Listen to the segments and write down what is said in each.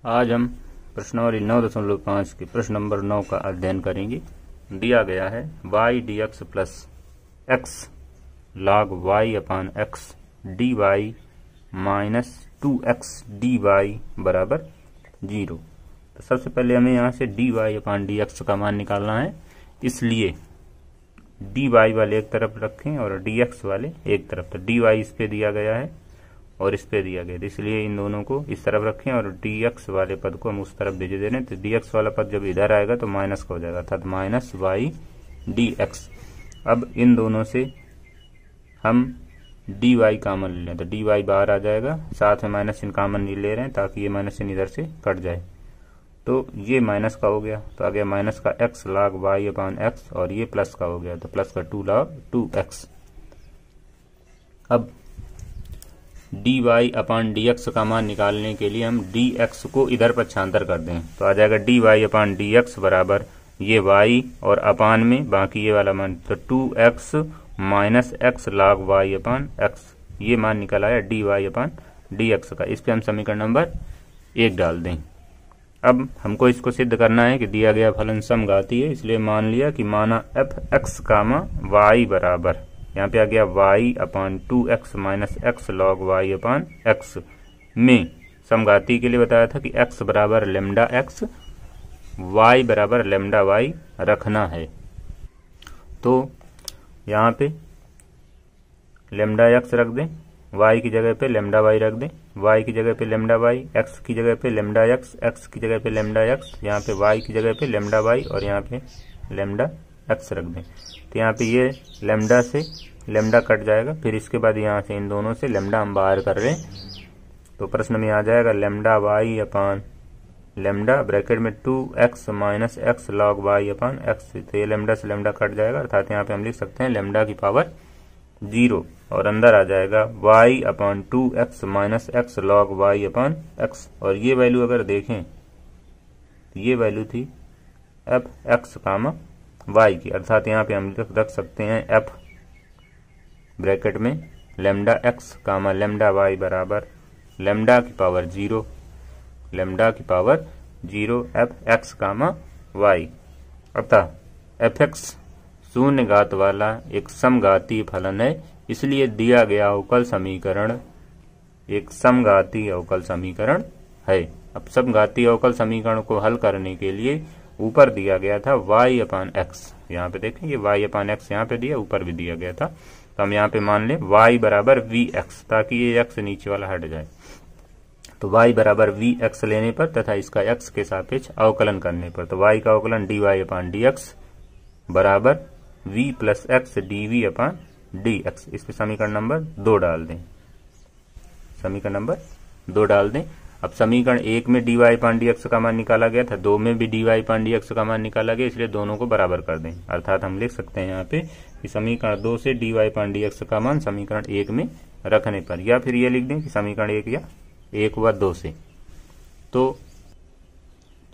आज हम प्रश्नावली 9.5 के प्रश्न नंबर 9 का अध्ययन करेंगे। दिया गया है y dx plus x log y अपान x dy minus 2x dy बराबर 0। तो सबसे पहले हमें यहाँ से dy अपान dx का मान निकालना है, इसलिए dy वाले एक तरफ रखें और dx वाले एक तरफ। तो dy इस पे दिया गया है और इस पे दिया गया, इसलिए इन दोनों को इस तरफ रखें और dx वाले पद को हम उस तरफ भेज दे रहे हैं। तो dx वाला पद जब इधर आएगा तो माइनस का हो जाएगा, अर्थात माइनस y dx। अब इन दोनों से हम dy कॉमन ले लें तो dy बाहर आ जाएगा, साथ में माइनस चिन्ह कॉमन नहीं ले रहे हैं ताकि ये माइनस चिन्ह इधर से कट जाए। तो ये माइनस का हो गया, तो आ गया माइनस का x log y अपान x, और ये प्लस का हो गया तो प्लस का 2 log 2x। अब dy अपान dx का मान निकालने के लिए हम dx को इधर पक्षांतर कर दें तो आ जाएगा dy अपान dx बराबर ये y और अपान में बाकी ये वाला मान, तो 2x minus x log y अपान x, ये मान निकल आया dy अपान dx का। इस पे हम समीकरण नंबर 1 डाल दें। अब हमको इसको सिद्ध करना है कि दिया गया फलन समघाती है, इसलिए मान लिया कि माना f(x) y बराबर, यहाँ पे आ गया y अपान 2x minus x log y अपान x में समघाती के लिए बताया था कि x बराबर लेमडा x, y बराबर लेमडा y रखना है। तो यहाँ पे लेमडा x रख दें, y की जगह पे लेमडा y रख दें, y की जगह पे लेमडा y, x की जगह पे लेमडा x, x की जगह पे लेमडा x, यहाँ पे y की जगह पे लेमडा y और यहाँ पे लेमडा x रख दें। तो यहाँ पे ये लेमडा से लेमडा कट जाएगा, फिर इसके बाद यहाँ से इन दोनों से लेमडा हम बाहर कर रहे हैं। तो प्रश्न में आ जाएगा लेमडा y अपान लेमडा ब्रैकेट में 2x minus x log y अपान x। तो ये लेमडा से लेमडा कट जाएगा, अर्थात यहाँ पे हम लिख सकते हैं लेमडा की पावर 0, और अंदर आ जाएगा y अपान 2x minus x log y अपान x। और ये वैल्यू अगर देखें तो ये वैल्यू थी f(x) y की, अर्थात यहाँ पे हम रख सकते हैं f ब्रैकेट में lambda x comma lambda y बराबर लेमडा की पावर 0, लेमडा की पावर 0 f(x) y। अतः f(x) शून्य घात वाला एक समघातीय फलन है, इसलिए दिया गया अवकल समीकरण एक समघातीय अवकल समीकरण है। अब समघातीय अवकल समीकरण को हल करने के लिए ऊपर दिया गया था y अपान x, यहाँ पे देखें ये y अपान x यहाँ पे दिया, ऊपर भी दिया गया था। तो हम यहाँ पे मान लें y बराबर vx, ताकि ये x नीचे वाला हट जाए। तो y बराबर vx लेने पर तथा इसका x के सापेक्ष अवकलन करने पर, तो y का अवकलन dy अपान dx बराबर v प्लस x dv अपान dx। इस पे समीकरण नंबर 2 डाल दें, समीकरण नंबर 2 डाल दें। अब समीकरण 1 में dy अपान dx का मान निकाला गया था, 2 में भी dy अपान dx का मान निकाला गया, इसलिए दोनों को बराबर कर दें। अर्थात हम लिख सकते हैं यहाँ पे कि समीकरण 2 से dy अपान dx का मान समीकरण 1 में रखने पर, या फिर ये लिख दें कि समीकरण 1 या 1 व 2 से। तो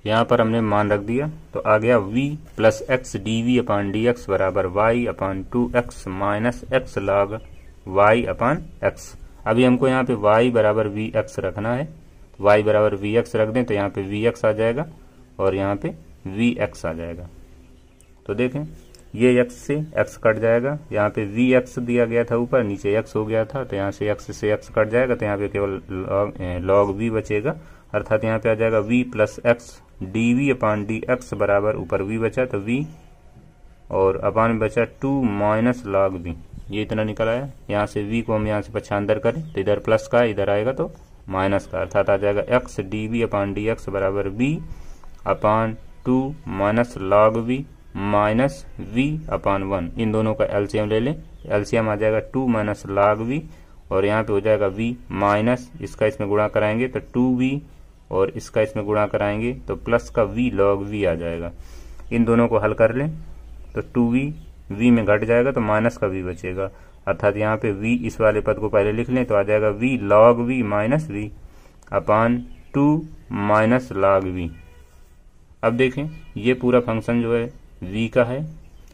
यहाँ पर हमने मान रख दिया, तो आ गया v प्लस एक्स dv अपान dx बराबर y अपान 2x minus x log y अपान x। अभी हमको यहाँ पे y बराबर vx रखना है, y बराबर vx रख दें तो यहाँ पे vx आ जाएगा और यहाँ पे vx आ जाएगा। तो देखें ये x से x कट जाएगा, यहाँ पे vx दिया गया था ऊपर, नीचे x हो गया था, तो यहाँ से x कट जाएगा, तो यहाँ पे केवल log v बचेगा, अर्थात यहाँ पे आ जाएगा v प्लस एक्स dv अपान dx बराबर ऊपर v बचा तो v और अपान में बचा 2 माइनस log v, ये इतना निकल आया। यहाँ से v को हम यहाँ से पक्षांतर करें तो इधर प्लस का, इधर आएगा तो माइनस का, अर्थात आ जाएगा x dv अपान dx बराबर v अपान 2 minus log v minus v upon 1। इन दोनों का एलसीएम ले लें, एलसीएम आ जाएगा 2 माइनस log v और यहाँ पे हो जाएगा v माइनस इसका इसमें गुणा कराएंगे तो 2v और इसका इसमें गुणा कराएंगे तो प्लस का v log v आ जाएगा। इन दोनों को हल कर लें तो 2v v में घट जाएगा तो माइनस का v बचेगा, अर्थात यहाँ पे v इस वाले पद को पहले लिख लें तो आ जाएगा v log v minus v अपान 2 माइनस log v। अब देखें ये पूरा फंक्शन जो है v का है,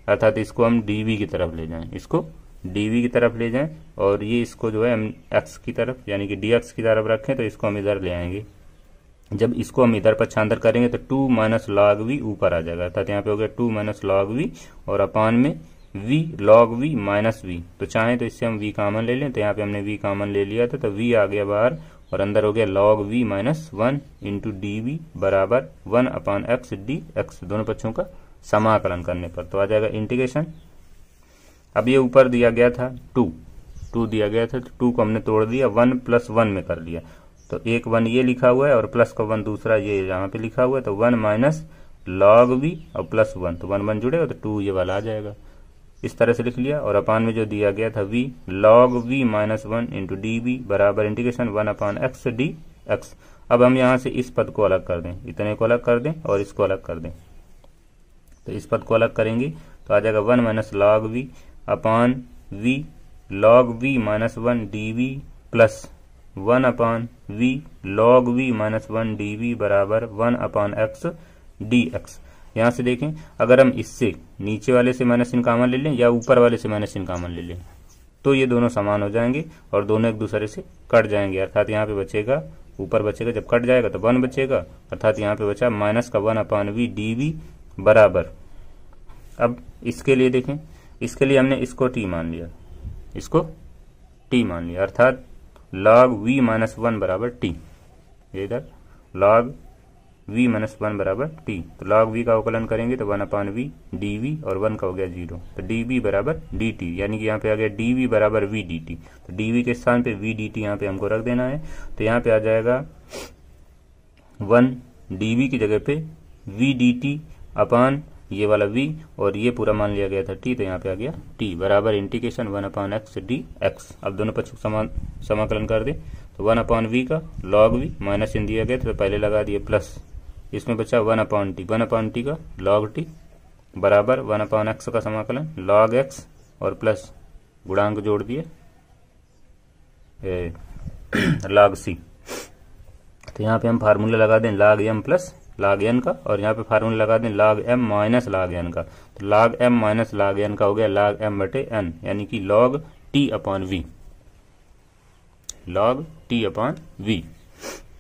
अर्थात इसको हम dv की तरफ ले जाएं, इसको dv की तरफ ले जाएं और ये इसको जो है हम x की तरफ यानी कि dx की तरफ रखें, तो इसको हम इधर ले आएंगे जब इसको हम इधर पक्षांतर करेंगे तो 2 माइनस लॉग वी ऊपर आ जाएगा, अर्थात यहाँ पे हो गया 2 माइनस लॉग वी और अपान में v log v minus v. तो चाहें तो इससे हम v कॉमन ले लें, तो यहाँ पे हमने v कॉमन ले लिया था तो v आ गया बाहर और अंदर हो गया log v minus 1 into d v बराबर 1 अपान एक्स डी एक्स, दोनों पक्षों का समाकलन करने पर तो आ जाएगा इंटीग्रेशन। अब ये ऊपर दिया गया था 2 दिया गया था, तो 2 को हमने तोड़ दिया 1 प्लस 1 में कर लिया, तो एक 1 ये लिखा हुआ है और प्लस का 1 दूसरा ये यहाँ पे लिखा हुआ है, तो 1 माइनस लॉग वी और प्लस 1, तो 1 1 जुड़ेगा तो 2 ये वाला आ जाएगा, इस तरह से लिख लिया। और अपान में जो दिया गया था v log v minus 1 into d v बराबर integration 1 upon x d x. अब हम यहाँ से इस पद को अलग कर दें, इतने को अलग कर दें और इसको अलग कर दें, तो इस पद को अलग करेंगे तो आ जाएगा 1 minus log v upon v log v minus 1 d v plus 1 upon v log v minus 1 d v बराबर 1 अपान एक्स डी एक्स। यहाँ से देखें, अगर हम इससे नीचे वाले से माइनस चिन्ह कॉमन ले लें या ऊपर वाले से माइनस चिन्ह कॉमन ले लें तो ये दोनों समान हो जाएंगे और दोनों एक दूसरे से कट जाएंगे, अर्थात यहाँ पे बचेगा, ऊपर बचेगा, जब कट जाएगा तो 1 बचेगा, अर्थात यहाँ पे बचा माइनस का 1 अपान वी डी वी बराबर। अब इसके लिए देखें, इसके लिए हमने इसको टी मान लिया, इसको टी मान लिया, अर्थात लॉग वी माइनस 1 बराबर टी, इधर लॉग v माइनस 1 बराबर t, तो log v का अवकलन करेंगे तो 1 अपान वी डी वी और 1 का हो गया 0, तो डी वी बराबर डी टी, यानी कि यहाँ पे आ गया डी वी बराबर वी डी टी, तो डी वी के स्थान पे वी डी टी यहाँ पे हमको रख देना है, तो यहाँ पे आ जाएगा 1 डी वी की जगह पे वी डी टी अपान ये वाला v और ये पूरा मान लिया गया था t, तो यहाँ पे आ गया t बराबर integration 1 upon x d x. अब दोनों पक्षों समाकलन कर दे तो 1 अपान वी का लॉग वी माइनस चिन्ह दिया गया तो पहले लगा दिए प्लस, इसमें बचा 1 अपान टी, 1 अपान टी का लॉग टी बराबर 1 अपान एक्स का समाकलन लॉग एक्स और प्लस गुणांक जोड़ दिए लॉग सी। तो यहाँ पे हम फार्मूला लगा दें log m plus log n का और यहाँ पे फार्मूला लगा दें log m minus log n का, तो log m minus log n का हो गया लॉग एम बटे एन, यानी कि log t upon v, log t upon v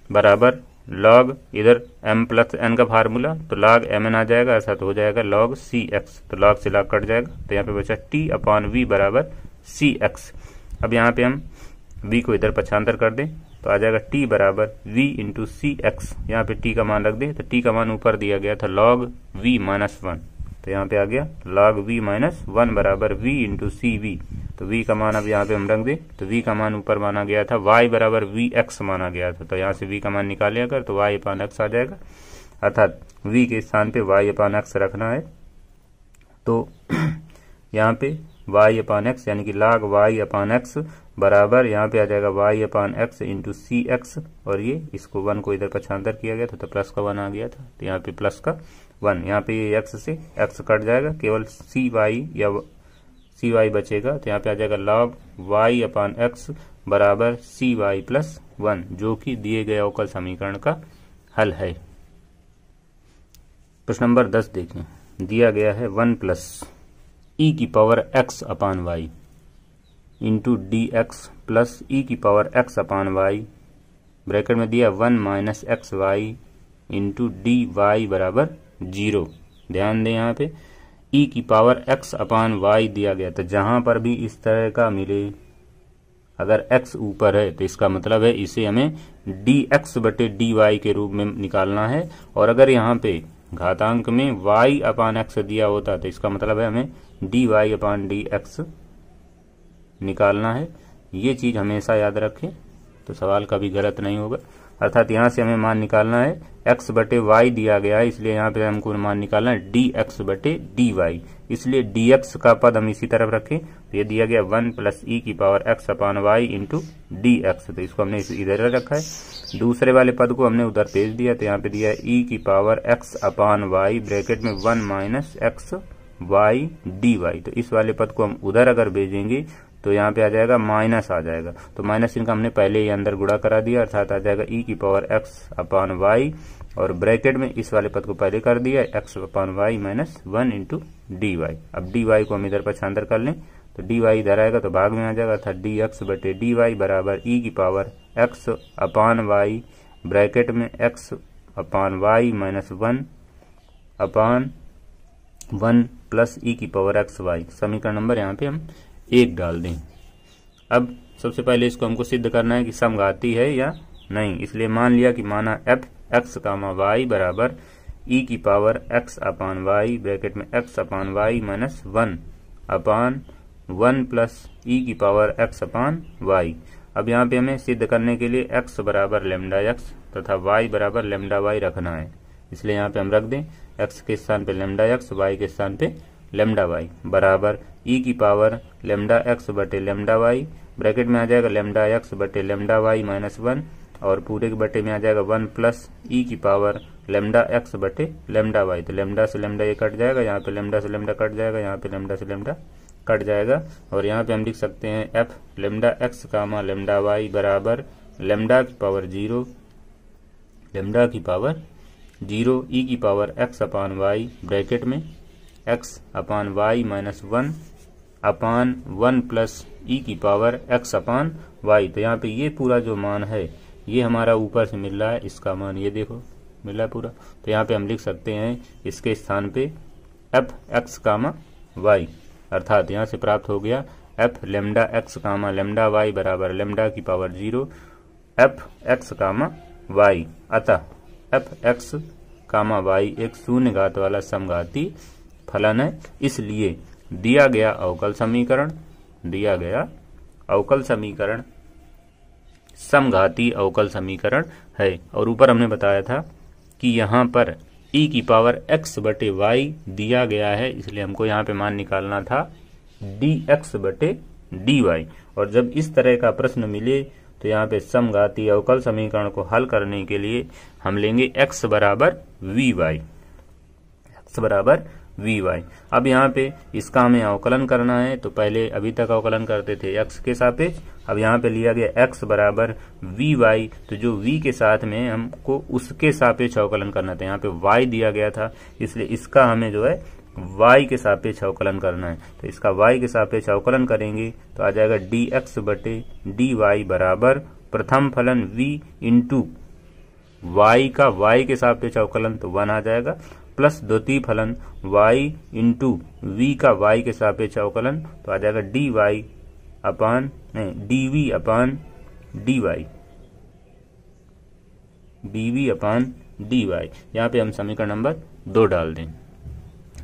बराबर लॉग इधर m प्लस n का फार्मूला तो लॉग एम एन आ जाएगा, अर्थात हो जाएगा लॉग सी एक्स, तो लॉग से लॉग कट जाएगा, तो यहाँ पे बचा t अपान वी बराबर सी एक्स। अब यहाँ पे हम v को इधर पक्षांतर कर दें तो आ जाएगा t बराबर v इंटू सी एक्स, यहाँ पे t का मान रख दें, तो t का मान ऊपर दिया गया था लॉग v माइनस 1, तो यहाँ पे आ गया लॉग v माइनस 1 बराबर v इंटू सी वी, तो v का मान अब यहाँ पे हम रख दें, तो v का मान ऊपर माना गया था y बराबर v x माना गया था, तो यहाँ से v का मान निकाले अगर तो y अपान x आ जाएगा, अर्थात v के स्थान पे y अपान x रखना है, तो यहाँ पे y अपान x यानी कि log y अपान x बराबर यहाँ पे आ जाएगा y अपान x इंटू सी एक्स, और ये इसको 1 को इधर पक्षांतर किया गया था तो प्लस का 1 आ गया था, तो यहाँ पे प्लस का 1, यहाँ पे ये x से x कट जाएगा, केवल सी वाई या सी वाई बचेगा, तो यहाँ पे आ जाएगा लॉग y अपान x बराबर सी वाई प्लस 1, जो कि दिए गए अवकल समीकरण का हल है। प्रश्न नंबर 10 देखें, दिया गया है 1 प्लस ई की power x upon y into d x plus e की power x upon y, bracket में दिया 1 minus x y into d y बराबर 0। ध्यान दें यहाँ पे e की पावर x अपान y दिया गया, तो जहां पर भी इस तरह का मिले अगर x ऊपर है तो इसका मतलब है इसे हमें dx बटे dy के रूप में निकालना है, और अगर यहाँ पे घातांक में y अपान x दिया होता तो इसका मतलब है हमें dy अपान dx निकालना है। ये चीज हमेशा याद रखें तो सवाल कभी गलत नहीं होगा, अर्थात यहाँ से हमें मान निकालना है x बटे y दिया गया है, इसलिए यहाँ पे हमको मान निकालना है dx बटे dy, इसलिए dx का पद हम इसी तरफ रखें, तो ये दिया गया 1 प्लस ई की power x upon y into d x, तो इसको हमने इधर रखा है, दूसरे वाले पद को हमने उधर भेज दिया, तो यहाँ पे दिया e की power x upon y bracket में 1 minus x y d y, तो इस वाले पद को हम उधर अगर भेजेंगे तो यहाँ पे आ जाएगा माइनस आ जाएगा, तो माइनस चिन्ह का हमने पहले ही अंदर गुणा करा दिया, अर्थात आ जाएगा e की पावर x अपान वाई और ब्रैकेट में इस वाले पद को पहले कर दिया x upon y minus 1 into d y. अब डी वाई को हम इधर पक्षांतर कर लें तो डी वाई इधर आएगा तो भाग में आ जाएगा, अर्थात डी एक्स बटे डी वाई बराबर e की power x upon y bracket में x upon y minus 1 upon 1 plus e की पावर एक्स वाई। समीकरण नंबर यहाँ पे हम 1 डाल दें। अब सबसे पहले इसको हमको सिद्ध करना है कि समघाती है या नहीं, इसलिए मान लिया कि माना एफ एक्स कामा वाई बराबर ई की power x upon y bracket में x upon y minus 1 upon 1 plus e की पावर एक्स अपान वाई। अब यहाँ पे हमें सिद्ध करने के लिए x बराबर लेमडा एक्स तथा y बराबर लेमडा वाई रखना है, इसलिए यहाँ पे हम रख दें x के स्थान पे लेमडा एक्स, y के स्थान पे लेमडा वाई बराबर e की पावर लेमडा एक्स बटे लेमडा वाई ब्रैकेट में आ जाएगा लेमडा एक्स बटे लेमडा वाई माइनस 1 और पूरे के बटे में आ जाएगा 1 प्लस ई की पावर लेमडा एक्स बटे लेमडा वाई। तो लेमडा से लेमडा ये कट जाएगा, यहाँ पे लेमडा से लेमडा कट जाएगा, यहाँ पे लेमडा से लेमडा कट जाएगा और यहाँ पे हम लिख सकते हैं f lambda x comma lambda y बराबर लेमडा की पावर 0 ई की power x upon y bracket में x upon y minus 1 upon 1 plus e की पावर एक्स अपान वाई। तो यहाँ पे ये पूरा जो मान है ये हमारा ऊपर से मिल रहा है, इसका मान ये देखो मिल रहा है पूरा। तो यहाँ पे हम लिख सकते हैं इसके स्थान पे एफ एक्स कामा वाई, अर्थात यहाँ से प्राप्त हो गया f lambda x comma lambda y बराबर लेमडा की power 0 f x comma y. अतः एफ एक्स कामा वाई एक शून्य घात वाला समघाती फलन है, इसलिए दिया गया अवकल समीकरण समघाती अवकल समीकरण है। और ऊपर हमने बताया था कि यहाँ पर ई की पावर एक्स बटे वाई दिया गया है, इसलिए हमको यहाँ पे मान निकालना था डी एक्स बटे डी वाई। और जब इस तरह का प्रश्न मिले तो यहाँ पे समघाती अवकल समीकरण को हल करने के लिए हम लेंगे x बराबर वी वाई, एक्स बराबर वी वाई। अब यहाँ पे इसका हमें अवकलन करना है, तो पहले अभी तक अवकलन करते थे x के सापेक्ष, अब यहाँ पे लिया गया x बराबर वी वाई। तो जो v के साथ में हमको उसके सापेक्ष अवकलन करना था, यहाँ पे y दिया गया था, इसलिए इसका हमें जो है y के सापेक्ष अवकलन करना है। तो इसका y के सापेक्ष अवकलन करेंगे तो आ जाएगा dx बटे dy बराबर प्रथम फलन v इंटू y का y के सापेक्ष अवकलन तो 1 आ जाएगा, प्लस द्वितीय फलन y इंटू v का y के सापेक्ष अवकलन तो आ जाएगा dv अपान dy। यहाँ पे हम समीकरण नंबर 2 डाल दें।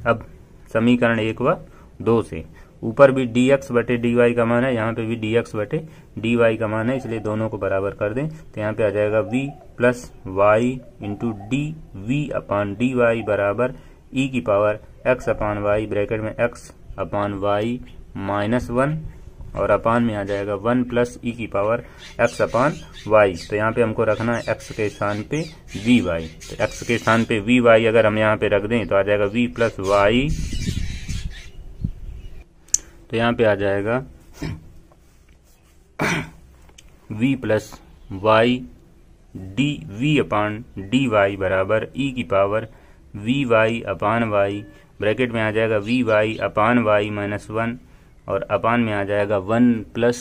अब समीकरण 1 व 2 से ऊपर भी dx बटे dy का मान है, यहाँ पे भी dx बटे dy का मान है, इसलिए दोनों को बराबर कर दें। तो यहाँ पे आ जाएगा v plus y into d v upon d y बराबर ई की power x upon y bracket में x अपान वाई माइनस 1 और अपान में आ जाएगा 1 प्लस ई की पावर x अपान वाई। तो यहाँ पे हमको रखना है x के स्थान पे वी वाई, तो x के स्थान पे वी वाई अगर हम यहाँ पे रख दें तो आ जाएगा v प्लस वाई, तो यहाँ पे आ जाएगा v plus y d v upon d y बराबर ई की power v y upon y bracket में आ जाएगा v y upon y minus 1 और अपान में आ जाएगा 1 प्लस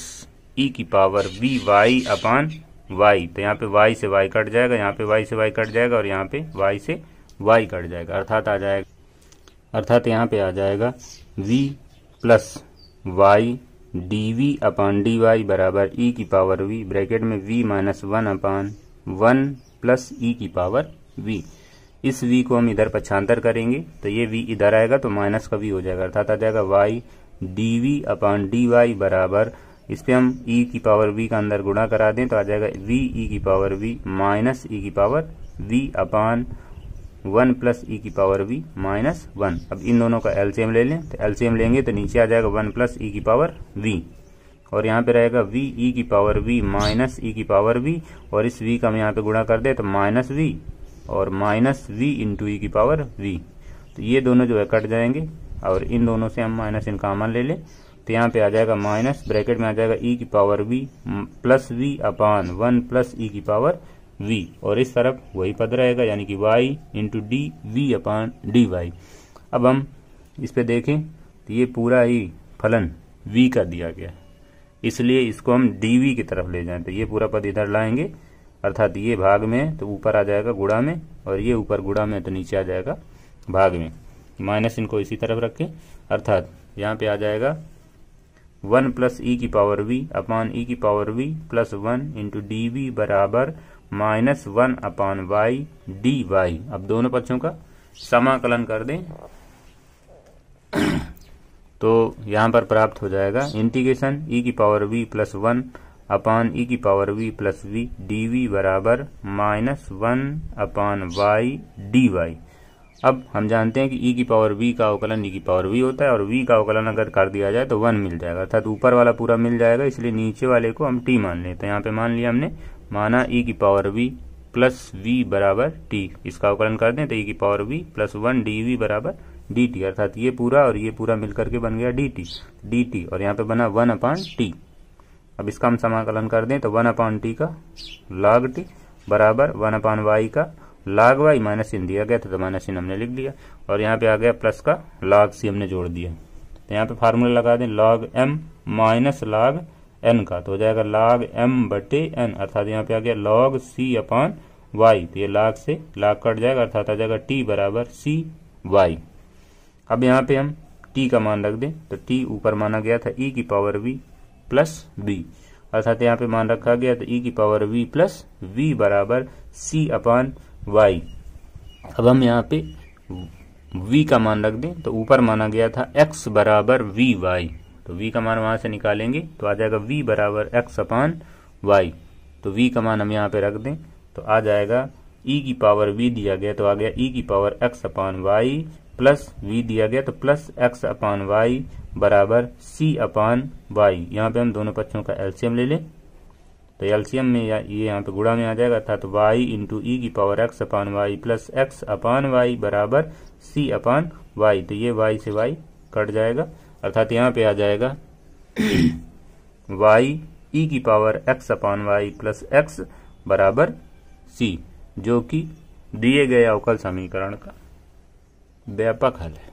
ई की power v y upon y. तो यहाँ पे y से y कट जाएगा, यहाँ पे y से y कट जाएगा और यहाँ पे y से y कट जाएगा, अर्थात यहाँ पे आ जाएगा v plus y d v upon d y बराबर ई की पावर v ब्रैकेट में v minus 1 upon 1 plus e की पावर v। इस v को हम इधर पक्षांतर करेंगे तो ये v इधर आएगा तो माइनस का v हो जाएगा, अर्थात आ जाएगा y d v upon d y बराबर, इस पे हम e की पावर v का अंदर गुणा करा दें तो आ जाएगा v e की पावर v माइनस e की power v upon 1 plus e की पावर v माइनस 1। अब इन दोनों का एलसीएम ले लें, तो एलसीएम लेंगे तो नीचे आ जाएगा 1 प्लस ई की पावर v और यहाँ पे रहेगा v e की पावर v माइनस ई की पावर v और इस v का हम यहाँ पे गुणा कर दे तो माइनस v और माइनस v इंटू ई की पावर v। तो ये दोनों जो है कट जाएंगे और इन दोनों से हम माइनस इन कॉमन ले लें तो यहाँ पे आ जाएगा माइनस ब्रैकेट में आ जाएगा ई की power v plus v upon 1 plus e की पावर v और इस तरफ वही पद रहेगा यानी कि y into d v upon d y. अब हम इस पे देखें तो ये पूरा ही फलन v का दिया गया है, इसलिए इसको हम dv की तरफ ले जाएं तो ये पूरा पद इधर लाएंगे अर्थात ये भाग में तो ऊपर आ जाएगा गुणा में, और ये ऊपर गुणा में तो नीचे आ जाएगा भाग में। माइनस इनको इसी तरफ रखें, अर्थात यहाँ पे आ जाएगा 1 प्लस ई की पावर वी अपान ई की power v plus 1 into d v बराबर minus 1 upon y d y. अब दोनों पक्षों का समाकलन कर दें तो यहाँ पर प्राप्त हो जाएगा इंटीग्रेशन ई की power v plus 1 upon e की power v plus v d v बराबर minus 1 upon y d y. अब हम जानते हैं कि ई की पावर वी का अवकलन ई की पावर वी होता है, और वी का अवकलन अगर कर दिया जाए तो 1 मिल जाएगा, अर्थात ऊपर वाला पूरा मिल जाएगा, इसलिए नीचे वाले को हम टी मान लेते हैं। यहाँ पे मान लिया हमने, माना ई की पावर वी प्लस वी बराबर टी, इसका अवकलन कर दें तो ई की power v plus 1 d v बराबर डी टी, अर्थात ये पूरा और ये पूरा मिलकर के बन गया डी टी, और यहाँ पे बना 1 अपान टी। अब इसका हम समाकलन कर दें तो 1 अपान टी का log टी बराबर 1 अपान वाई का log वाई, माइनस चिन्ह दिया गया था तो माइनस चिन्ह हमने लिख लिया, और यहाँ पे आ गया प्लस का log सी हमने जोड़ दिया। तो यहाँ पे फार्मूला लगा दें log m minus log n का, तो हो जाएगा log m बटे n, अर्थात यहाँ पे आ गया log c अपान वाई, तो ये log से log कट जाएगा, अर्थात आ जाएगा t बराबर c वाई। अब यहाँ पे हम t का मान रख दें तो t ऊपर माना गया था e की पावर v प्लस v, अर्थात यहाँ पे मान रखा गया तो e की पावर v प्लस v बराबर c अपान y। अब हम यहाँ पे v का मान रख दें तो ऊपर माना गया था x बराबर v y, तो v का मान वहां से निकालेंगे तो आ जाएगा v बराबर x अपान y। तो v का मान हम यहाँ पे रख दें तो आ जाएगा e की पावर v दिया गया तो आ गया e की पावर x अपान y प्लस v दिया गया तो प्लस x अपान y बराबर c अपान y। यहाँ पे हम दोनों पक्षों का एलसीएम ले लें तो एलसीएम में ये यहाँ पे गुणा में आ जाएगा, अर्थात y इंटू ई की पावर x अपान y प्लस x अपान y बराबर c अपान y। तो ये y से y कट जाएगा, अर्थात यहाँ पे आ जाएगा y ई की पावर x अपान y प्लस x बराबर c, जो कि दिए गए अवकल समीकरण का व्यापक हल है।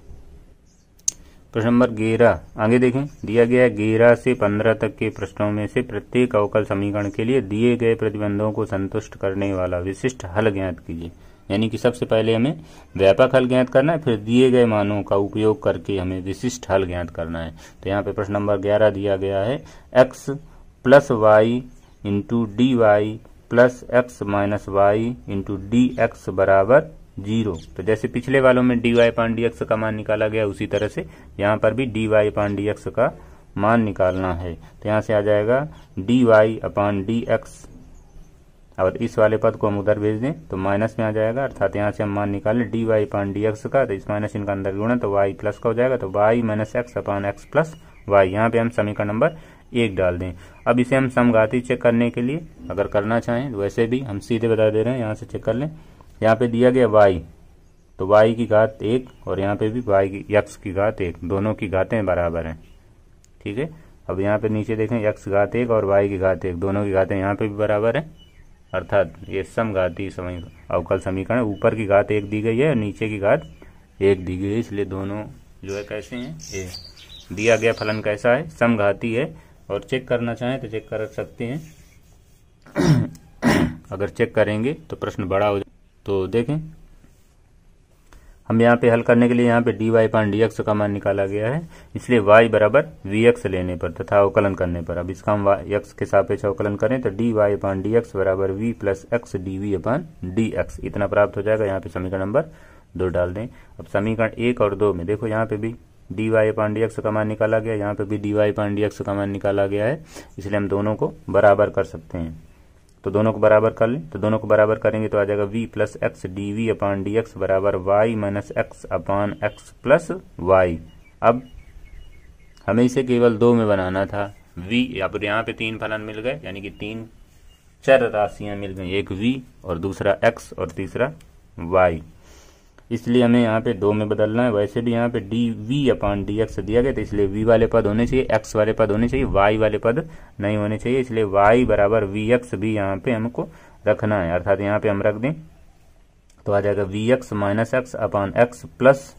प्रश्न नंबर 11 आगे देखें, दिया गया है 11 से 15 तक के प्रश्नों में से प्रत्येक अवकल समीकरण के लिए दिए गए प्रतिबंधों को संतुष्ट करने वाला विशिष्ट हल ज्ञात कीजिए। यानी कि सबसे पहले हमें व्यापक हल ज्ञात करना है, फिर दिए गए मानों का उपयोग करके हमें विशिष्ट हल ज्ञात करना है। तो यहाँ पे प्रश्न नंबर 11 दिया गया है x plus y into d y plus x minus y into d x बराबर 0। तो जैसे पिछले वालों में d y upon d x का मान निकाला गया उसी तरह से यहाँ पर भी D y upon d x का मान निकालना है। तो यहाँ से आ जाएगा d y upon d x, और इस वाले पद को हम उधर भेज दें तो माइनस में आ जाएगा, अर्थात यहाँ से हम मान निकालें D y upon d x का, तो इस माइनस इनका अंदर गुणा तो वाई प्लस का हो जाएगा, तो Y minus x upon x plus Y. यहाँ पे हम समीकरण नंबर 1 डाल दें। अब इसे हम समघाती चेक करने के लिए अगर करना चाहें तो वैसे भी हम सीधे बता दे रहे हैं, यहाँ से चेक कर लें। यहाँ पे दिया गया y, तो y की घात 1 और यहाँ पे भी y की x की घात 1, दोनों की घातें बराबर हैं, ठीक है। अब यहाँ पे नीचे देखें x घात 1 और y की घात 1, दोनों की घातें यहाँ पे भी बराबर हैं, अर्थात ये समघाती अवकल समीकरण, ऊपर की घात 1 दी गई है और नीचे की घात 1 दी गई है, इसलिए दोनों जो है कैसे हैं, ये दिया गया फलन कैसा है, समघाती है। और चेक करना चाहें तो चेक कर सकते हैं अगर चेक करेंगे तो प्रश्न बड़ा हो जाए। तो देखें हम यहाँ पे हल करने के लिए यहाँ पे D y upon d x का मान निकाला गया है, इसलिए y बराबर वी एक्स लेने पर तथा अवकलन करने पर, अब इसका हम x के सापेक्ष अवकलन करें तो D y upon d x बराबर v plus x d v upon d x, इतना प्राप्त हो जाएगा। यहाँ पे समीकरण नंबर 2 डाल दें। अब समीकरण 1 और 2 में देखो यहाँ पे भी D y upon d x का मान निकाला गया, यहाँ पे भी D y upon d x का मान निकाला गया है, इसलिए हम दोनों को बराबर कर सकते हैं। तो दोनों को बराबर कर लें, तो दोनों को बराबर करेंगे तो आ जाएगा v plus x d v upon d x बराबर y minus x upon x plus Y. अब हमें इसे केवल 2 में बनाना था v, अब यहाँ पे 3 फलन मिल गए, यानी कि 3 चर राशियां मिल गई, एक v और दूसरा x और तीसरा y, इसलिए हमें यहाँ पे 2 में बदलना है। वैसे भी यहाँ पे D v upon d x दिया गया, तो इसलिए v वाले पद होने चाहिए, x वाले पद होने चाहिए, y वाले पद नहीं होने चाहिए, इसलिए y बराबर वी एक्स भी यहाँ पे हमको रखना है, अर्थात यहाँ पे हम रख दें तो आ जाएगा v x minus x upon x plus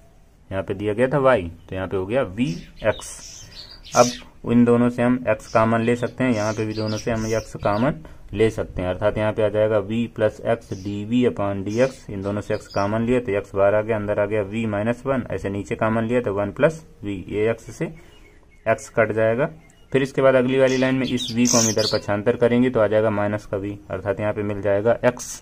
यहाँ पे दिया गया था y, तो यहाँ पे हो गया वी एक्स। अब इन दोनों से हम x कॉमन ले सकते हैं, यहाँ पे भी दोनों से हम x कॉमन ले सकते हैं, अर्थात यहाँ पे आ जाएगा v plus x d v upon d x. इन दोनों से x कॉमन लिया तो x बाहर आ गया, अंदर आ गया v माइनस वन। ऐसे नीचे कॉमन लिया तो 1 प्लस वी, ये x से x कट जाएगा। फिर इसके बाद अगली वाली लाइन में इस v को हम इधर पक्षांतर करेंगे तो आ जाएगा माइनस का v, अर्थात यहाँ पे मिल जाएगा x।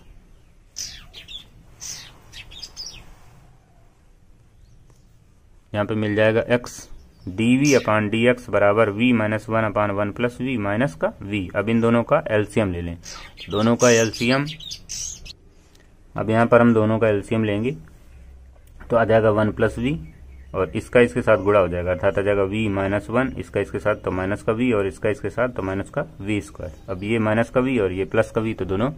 यहाँ पे मिल जाएगा x d v upon d x बराबर v minus one upon one plus v minus का v। अब इन दोनों का एलसीएम ले लें, दोनों का एलसीएम। अब यहाँ पर हम दोनों का एलसीएम लेंगे तो आ जाएगा 1 प्लस वी, और इसका इसके साथ गुणा हो जाएगा, अर्थात आ जाएगा v माइनस वन, इसका इसके साथ तो माइनस का v, और इसका इसके साथ तो माइनस का v स्क्वायर। अब ये माइनस का v और ये प्लस का v तो दोनों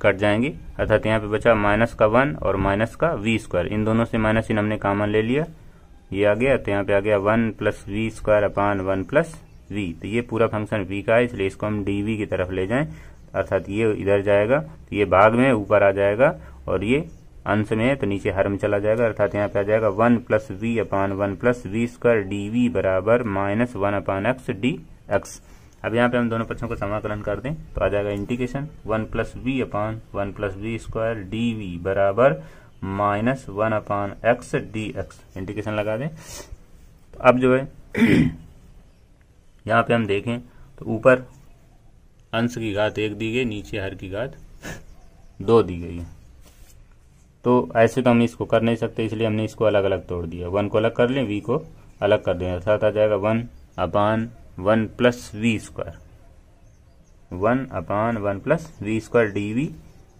कट जाएंगे, अर्थात यहाँ पे बचा माइनस का 1 और माइनस का v स्क्वायर। इन दोनों से माइनस इन हमने कॉमन ले लिया, ये आ गया, तो यहाँ पे आ गया 1 plus v square upon 1 plus v. तो ये पूरा फंक्शन v का है, इसलिए इसको हम डी की तरफ ले जाएं, अर्थात ये इधर जाएगा तो ये भाग में ऊपर आ जाएगा, और ये अंश में है तो नीचे हर में चला जाएगा, अर्थात यहाँ पे आ जाएगा 1 plus v upon 1 plus v square d v बराबर minus 1 upon x d x. अब यहाँ पे हम दोनों पक्षों को समाकलन कर दें तो आ जाएगा integration 1 plus v upon 1 plus v square d v बराबर minus 1 upon x d x. Integration लगा दें तो अब जो है यहाँ पे हम देखें तो ऊपर अंश की घात 1 दी गई, नीचे हर की घात 2 दी गई है। तो ऐसे तो हम इसको कर नहीं सकते, इसलिए हमने इसको अलग अलग तोड़ दिया, 1 को अलग कर लें, v को अलग कर दें, अर्थात आ जाएगा 1 upon 1 plus v square, 1 upon 1 plus v square d v,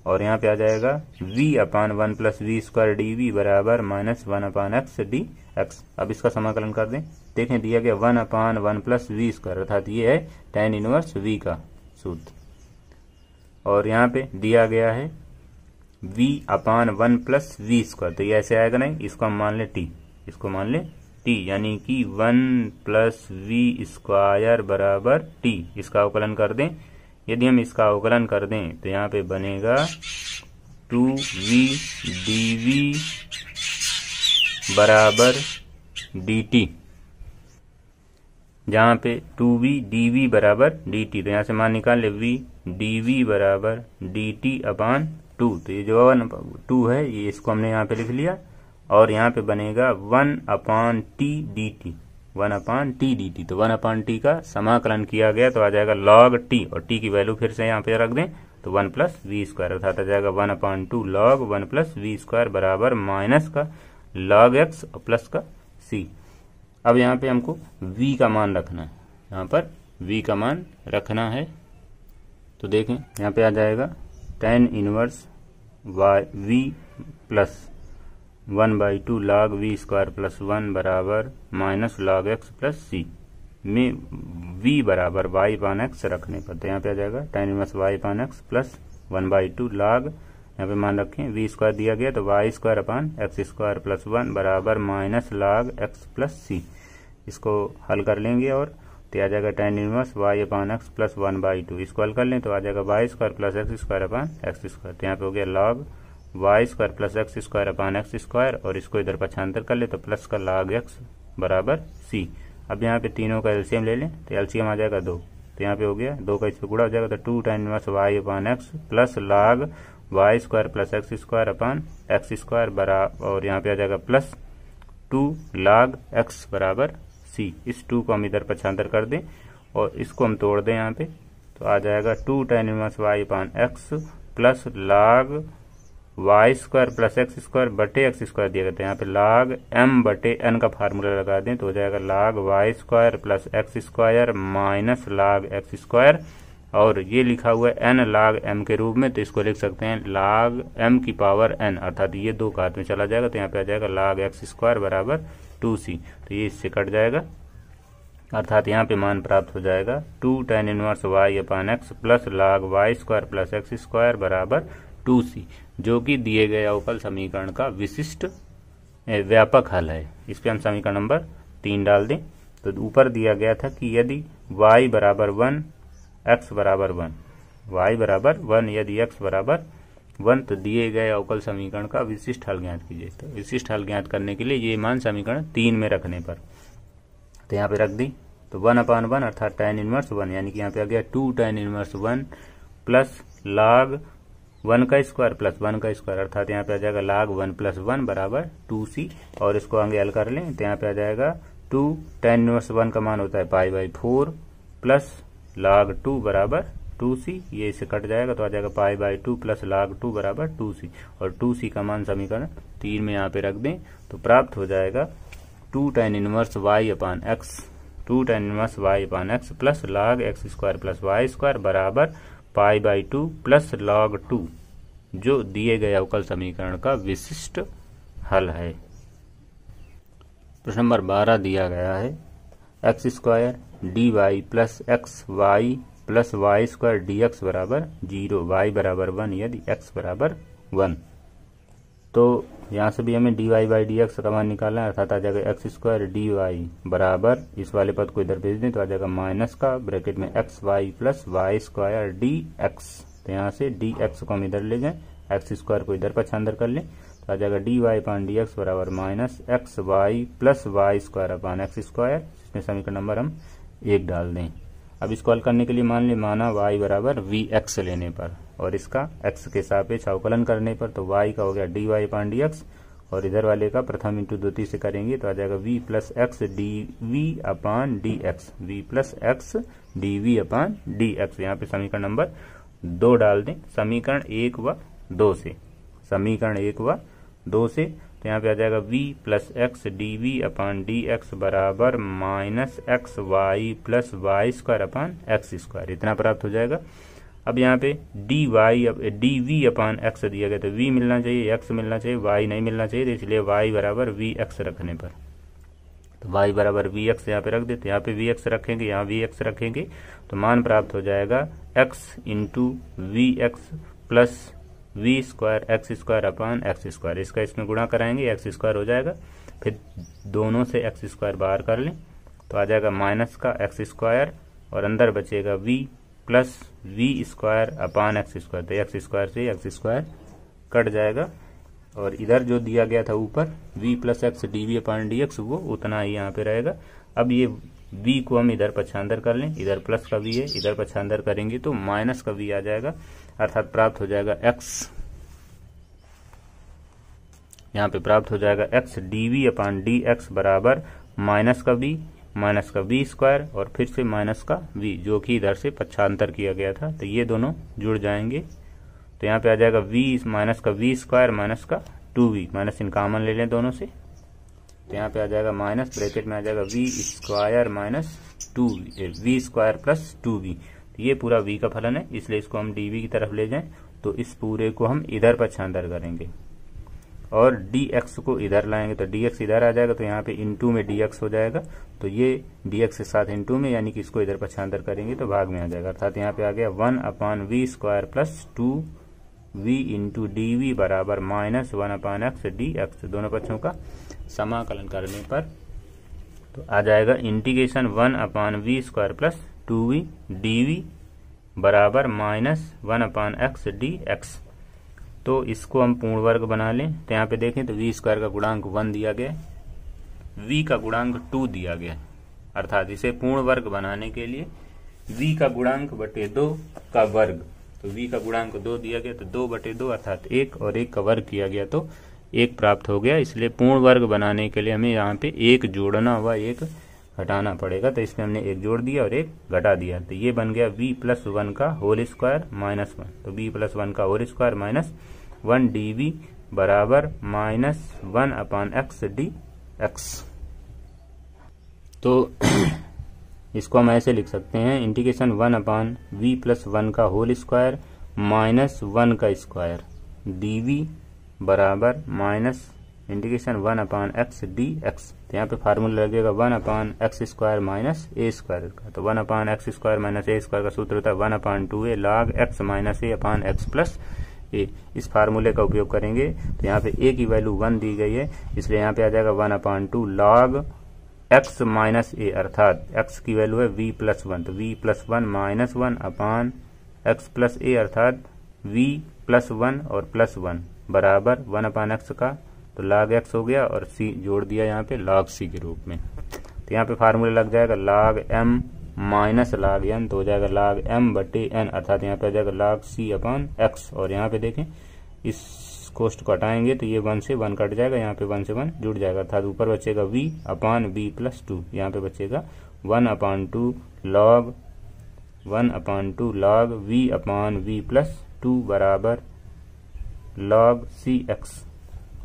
और यहाँ पे आ जाएगा v upon 1 plus v square d v बराबर minus 1 upon x d x. अब इसका समाकलन कर दें, देखें दिया गया 1 अपान 1 प्लस वी स्क्वायर, अर्थात ये है tan इनवर्स v का सूत्र, और यहाँ पे दिया गया है v upon 1 plus v square, तो ये ऐसे आएगा नहीं, इसको हम मान लें t, इसको मान लें t, यानी कि 1 प्लस वी स्क्वायर बराबर t। इसका अवकलन कर दें, यदि हम इसका अवकलन कर दें तो यहाँ पे बनेगा 2v dv बराबर dt, जहाँ पे 2v dv बराबर dt, तो यहाँ से मान निकाल ले v dv बराबर dt अपान 2। तो ये जो 2 है ये इसको हमने यहाँ पे लिख लिया, और यहाँ पे बनेगा 1 अपान टी डी टी, 1 अपान टी डी टी। तो 1 अपान टी का समाकलन किया गया तो आ जाएगा log टी, और टी की वैल्यू फिर से यहाँ पे रख दें तो 1 प्लस वी स्क्वायर, अर्थात आ जाएगा 1 अपान 2 log 1 प्लस वी स्क्वायर बराबर माइनस का log एक्स और प्लस का सी। अब यहाँ पे हमको v का मान रखना है, यहाँ पर v का मान रखना है, तो देखें यहाँ पे आ जाएगा tan inverse v plus 1/2 log v square plus 1 बराबर माइनस log x प्लस सी में v बराबर y पान x रखने पर, तो यहाँ पे आ जाएगा tan इनवर्स y पान x प्लस 1/2 log, यहाँ पे मान रखें v स्क्वायर दिया गया तो y square upon x square plus 1 बराबर माइनस log x प्लस सी। इसको हल कर लेंगे और तो आ जाएगा tan इनवर्स y अपान x प्लस 1/2, इसको हल कर लें तो आ जाएगा y square plus x square upon x square, तो यहाँ पे हो गया log y square plus x square upon x square, और इसको इधर पक्षांतर कर ले तो प्लस का log x बराबर c। अब यहाँ पे तीनों का एलसीएम ले लें तो एलसीएम आ जाएगा 2, तो यहाँ पे हो गया 2 का इस पे गुणा हो जाएगा तो 2 tan inverse y upon x plus log y square plus x square upon x square बराबर, और यहाँ पे आ जाएगा प्लस 2 log x बराबर c। इस 2 को हम इधर पक्षांतर कर दें और इसको हम तोड़ दें यहाँ पे तो आ जाएगा 2 tan inverse y upon x plus log y square plus x square बटे एक्स स्क्वायर दिया गया था, यहाँ पे log m बटे n का फार्मूला लगा दें तो हो जाएगा log y square plus x square minus log x square, और ये लिखा हुआ है n log m के रूप में, तो इसको लिख सकते हैं log m की पावर n, अर्थात ये 2 का हाथ में चला जाएगा तो यहाँ पे आ जाएगा log एक्स स्क्वायर बराबर 2c, तो ये इससे कट जाएगा, अर्थात यहाँ पे मान प्राप्त हो जाएगा 2 tan inverse y upon x plus log y square plus x square बराबर 2c, जो कि दिए गए अवकल समीकरण का विशिष्ट व्यापक हल है। इस पे हम समीकरण नंबर 3 डाल दें तो ऊपर दिया गया था कि यदि y बराबर 1 x बराबर 1, y बराबर 1 यदि x बराबर 1 तो दिए गए अवकल समीकरण का विशिष्ट हल ज्ञात कीजिए। तो विशिष्ट हल ज्ञात करने के लिए ये मान समीकरण 3 में रखने पर तो यहाँ पे रख दी तो 1 अपान 1 अर्थात tan इनवर्स 1, यानी कि यहाँ पे आ गया 2 tan इनवर्स 1 प्लस log 1 का स्क्वायर प्लस 1 का स्क्वायर, अर्थात यहाँ पे आ जाएगा log 1 प्लस 1 बराबर 2c। और इसको आगे हल कर लें तो यहाँ पे आ जाएगा 2 tan इनवर्स 1 का मान होता है π/4 प्लस log 2 बराबर 2c, ये इससे कट जाएगा तो आ जाएगा π/2 प्लस log 2 बराबर 2c, और 2c का मान समीकरण 3 में यहाँ पे रख दें तो प्राप्त हो जाएगा 2 tan इनवर्स y अपान x plus log x square plus y square बराबर π/2 प्लस log 2, जो दिए गए अवकल समीकरण का विशिष्ट हल है। प्रश्न नंबर 12 दिया गया है x square d y plus x y plus y square d x बराबर 0, वाई बराबर 1 यदि एक्स बराबर 1। तो यहाँ से भी हमें d y by d x का मान निकालना है, अर्थात आ जाएगा एक्स स्क्वायर डी वाई बराबर, इस वाले पद को इधर भेज दें तो आ जाएगा माइनस का ब्रैकेट में x y plus y square d x. तो यहाँ से डी एक्स को हम इधर ले जाएं, एक्स स्क्वायर को इधर पक्षांतर कर लें तो आ जाएगा d y upon d x बराबर minus x y plus y square upon x square. इसमें समीकरण नंबर हम 1 डाल दें। अब इसको हल करने के लिए माना y बराबर वी एक्स लेने पर और इसका x के सापेक्ष अवकलन करने पर, तो y का हो गया D y upon d x, और इधर वाले का प्रथम इंटू द्वितीय से करेंगे तो आ जाएगा v plus x d v upon d x, v plus x d v upon d x. यहाँ पे समीकरण नंबर 2 डाल दें समीकरण 1 व 2 से, समीकरण 1 व 2 से। तो यहाँ पे आ जाएगा v plus x d v upon d x बराबर minus x y plus y square upon x square, इतना प्राप्त हो जाएगा। अब यहाँ पे डी वी अपान एक्स दिया गया तो v मिलना चाहिए, x मिलना चाहिए, y नहीं मिलना चाहिए, तो इसलिए y बराबर वी एक्स रखने पर तो y बराबर वी एक्स यहाँ पे रख देते, यहाँ पे वी एक्स रखेंगे, यहाँ वी एक्स रखेंगे तो मान प्राप्त हो जाएगा x into v x plus v square x square upon x square. इसका इसमें गुणा कराएंगे एक्स स्क्वायर हो जाएगा, फिर दोनों से एक्स स्क्वायर बाहर कर लें तो आ जाएगा माइनस का एक्स स्क्वायर और अंदर बचेगा v plus v square upon x square. तो एक्स स्क्वायर से एक्स स्क्वायर कट जाएगा और इधर जो दिया गया था ऊपर v plus x d v upon d x वो उतना ही यहाँ पे रहेगा। अब ये v को हम इधर पक्षांतर कर लें, इधर प्लस का v है, इधर पक्षांतर करेंगे तो माइनस का v आ जाएगा, अर्थात प्राप्त हो जाएगा x, यहाँ पे प्राप्त हो जाएगा x d v upon d x बराबर माइनस का v स्क्वायर और फिर से माइनस का v, जो कि इधर से पक्षांतर किया गया था, तो ये दोनों जुड़ जाएंगे। तो यहाँ पे आ जाएगा v माइनस का v स्क्वायर माइनस का 2v, माइनस इन कॉमन ले लें दोनों से, तो यहाँ पे आ जाएगा माइनस ब्रैकेट में आ जाएगा v square minus 2v, v square plus 2v। तो ये पूरा v का फलन है, इसलिए इसको हम dv की तरफ ले जाएं तो इस पूरे को हम इधर पक्षांतर करेंगे और dx को इधर लाएंगे तो dx इधर आ जाएगा, तो यहाँ पे इंटू में dx हो जाएगा, तो ये dx के साथ इंटू में यानी कि इसको इधर पक्षांतर करेंगे तो भाग में आ जाएगा, अर्थात यहाँ पे आ गया 1 upon v square plus 2v into d v बराबर minus 1 upon x d x. दोनों पक्षों का समाकलन करने पर तो आ जाएगा integration 1 upon v square plus 2v d v बराबर minus 1 upon x d x. तो इसको हम पूर्ण वर्ग बना लें तो यहाँ पे देखें तो वी स्क्वायर का गुणांक 1 दिया गया, v का गुणांक 2 दिया गया, अर्थात इसे पूर्ण वर्ग बनाने के लिए v का गुणांक बटे 2 का वर्ग, तो v का गुणांक 2 दिया गया तो 2 बटे 2 अर्थात 1 और 1 का वर्ग किया गया तो 1 प्राप्त हो गया। इसलिए पूर्ण वर्ग बनाने के लिए हमें यहाँ पे 1 जोड़ना व 1 घटाना पड़ेगा, तो इसमें हमने 1 जोड़ दिया और 1 घटा दिया, तो ये बन गया v प्लस 1 का होल स्क्वायर माइनस 1, तो v प्लस 1 का whole square minus 1 d v बराबर minus 1 upon x d x. तो इसको हम ऐसे लिख सकते हैं इंटीग्रेशन 1 अपान वी प्लस 1 का होल स्क्वायर माइनस 1 का स्क्वायर डी वी बराबर minus integration 1 upon x d x. तो यहाँ पे फार्मूला लगेगा 1 अपान एक्स स्क्वायर माइनस ए स्क्वायर का, तो 1 अपान एक्स स्क्वायर माइनस ए स्क्वायर का सूत्र होता है 1 अपान 2a log एक्स माइनस ए अपान एक्स प्लस ए। इस फार्मूले का उपयोग करेंगे तो यहाँ पे a की वैल्यू 1 दी गई है, इसलिए यहाँ पे आ जाएगा 1 अपान 2 log एक्स माइनस ए, अर्थात x की वैल्यू है v प्लस 1, तो v plus 1 minus 1 upon x plus ए, अर्थात v प्लस 1 और प्लस 1 बराबर 1 अपान एक्स का तो log x हो गया और c जोड़ दिया यहाँ पे log c के रूप में। तो यहाँ पे फार्मूला लग जाएगा log m माइनस लाग n तो हो जाएगा लाग m बटे n, अर्थात यहाँ पे आ जाएगा लाग c अपान x। और यहाँ पे देखें इस कोष्ट को हटाएंगे तो ये 1 से 1 कट जाएगा, यहाँ पे 1 से 1 जुड़ जाएगा, अर्थात ऊपर बचेगा v अपान v प्लस 2, यहाँ पे बचेगा 1/2 log v अपान v प्लस 2 बराबर log cx।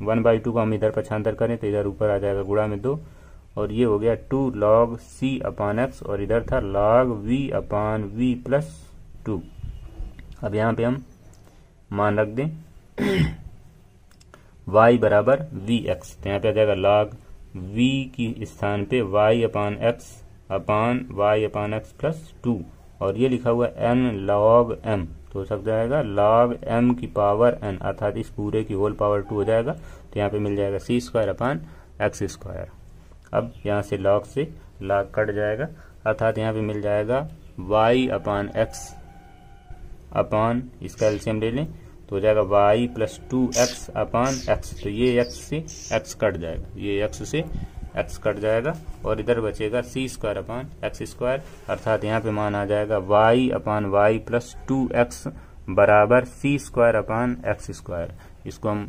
1/2 को हम इधर पक्षांतर करें तो इधर ऊपर आ जाएगा गुणा में 2, और ये हो गया 2 log c अपान x, और इधर था log v अपान v प्लस 2। अब यहाँ पे हम मान रख दें y बराबर vx, तो यहाँ पे आ जाएगा log v की स्थान पे y अपान x प्लस 2, और ये लिखा हुआ n log m, तो हो सकता जाएगा log m की पावर n, अर्थात इस पूरे की होल पावर 2 हो जाएगा, तो यहाँ पे मिल जाएगा c square upon x square. अब यहाँ से log कट जाएगा, अर्थात यहाँ पे मिल जाएगा y अपान x अपान, इसका एलसीएम ले लें तो हो जाएगा y प्लस 2x अपान x, तो ये x से x कट जाएगा, ये x से x कट जाएगा, और इधर बचेगा c square upon x square, अर्थात यहाँ पे मान आ जाएगा y अपान y प्लस 2x बराबर c square upon x square. इसको हम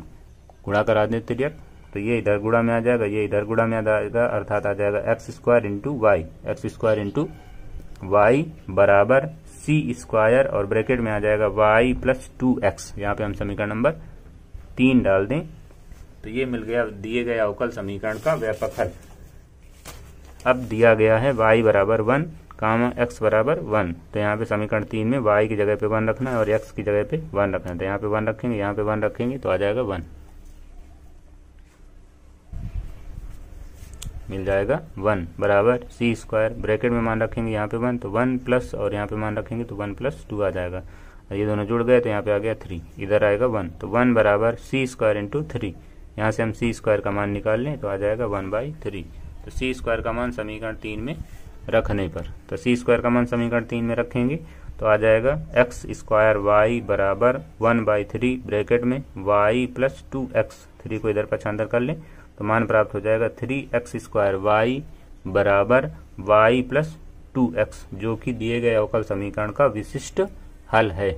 गुणा करा दें तिर्यक, तो ये इधर गुणा में आ जाएगा, ये इधर गुणा में आ जाएगा, अर्थात आ जाएगा x स्क्वायर इंटू y बराबर c स्क्वायर, और ब्रैकेट में आ जाएगा y प्लस 2x। यहाँ पे हम समीकरण नंबर 3 डाल दें तो ये मिल गया दिए गए अवकल समीकरण का व्यापक हल। अब दिया गया है y बराबर 1 कामा x बराबर 1, तो यहाँ पे समीकरण 3 में y की जगह पे 1 रखना है और x की जगह पे 1 रखना है, तो यहाँ पे 1 रखेंगे, यहाँ पे 1 रखेंगे तो आ जाएगा 1, मिल जाएगा 1 बराबर c स्क्वायर, ब्रैकेट में मान रखेंगे यहाँ पे 1 तो 1 प्लस, और यहाँ पे मान रखेंगे तो 1 प्लस 2 आ जाएगा, ये दोनों जुड़ गए तो यहाँ पे आ गया 3, इधर आएगा 1, तो 1 बराबर c स्क्वायर इंटू 3, यहाँ से हम c स्क्वायर का मान निकाल लें तो आ जाएगा 1/3। तो c स्क्वायर का मान समीकरण 3 में रखने पर, तो c स्क्वायर का मान समीकरण 3 में रखेंगे तो आ जाएगा x स्क्वायर y बराबर 1/3 ब्रैकेट में y प्लस 2x, 3 को इधर पक्षांतर कर लें तो मान प्राप्त हो जाएगा 3x स्क्वायर y बराबर y प्लस 2x, जो कि दिए गए अवकल समीकरण का विशिष्ट हल है।